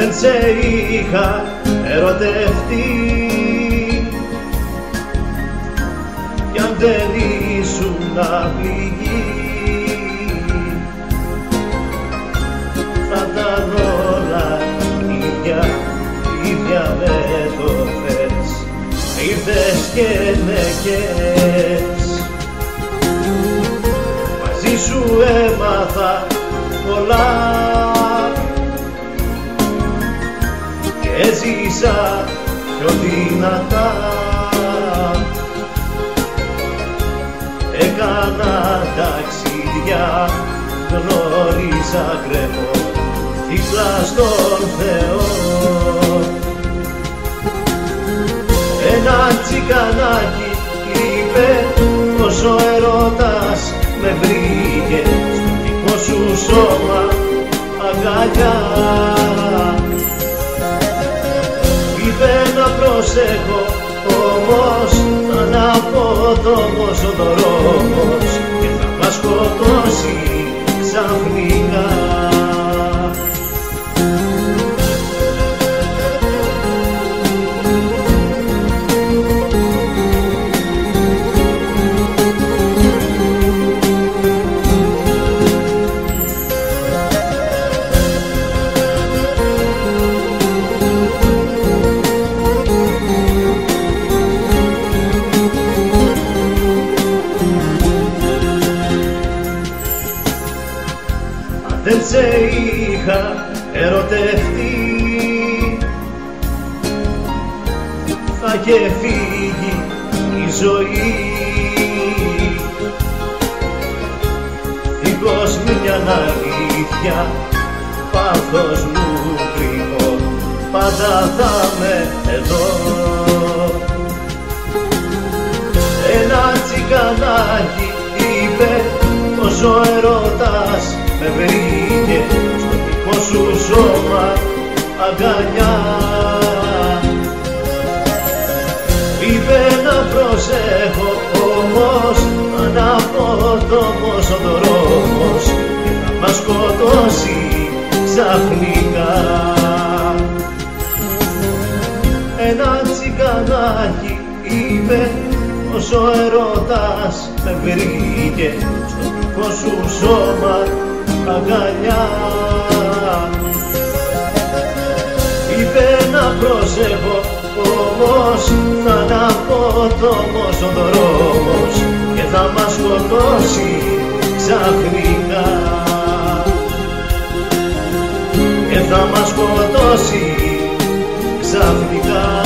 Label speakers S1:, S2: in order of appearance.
S1: δεν σε είχα ερωτευτεί κι αν δεν ήσουν πληγή θα ήταν όλα ίδια με το θες. Ήρθες και με κες, μαζί σου έμαθα πολλά και ζήσα πιο δυνατά. Έκανα ταξίδια, γνώρισα κρέμο δίπλα στον Θεό. Ένα τσικανάκι είπε πως ο ερώτας με βρήκε στο δικό σου σώμα αγκαλιά. Είπε να προσέχω όμως αναπότομος ο δρόμος και θα μας σκοτώσει ξαφνικά. Δεν σε είχα ερωτευτεί θα είχε φύγει η ζωή. Δίχως μια αλήθεια πάθος μου κρύβω, πάντα θα είμαι εδώ. Ένα τσικανάκι είπε πως ο ερώτας με βρήκε στο δικό σου σώμα αγκαλιά. Είπε να προσέχω όμως αναπότομος ο δρόμος και θα μας σκοτώσει ξαφνικά. Ένα τσικανάκι είπε πως ο ερώτας με βρήκε στο δικό σου σώμα αγκαλιά. Είπε να προσέχω όμως θα αναπότομος ο δρόμος και θα μας σκοτώσει ξαφνικά. Και θα μας σκοτώσει ξαφνικά.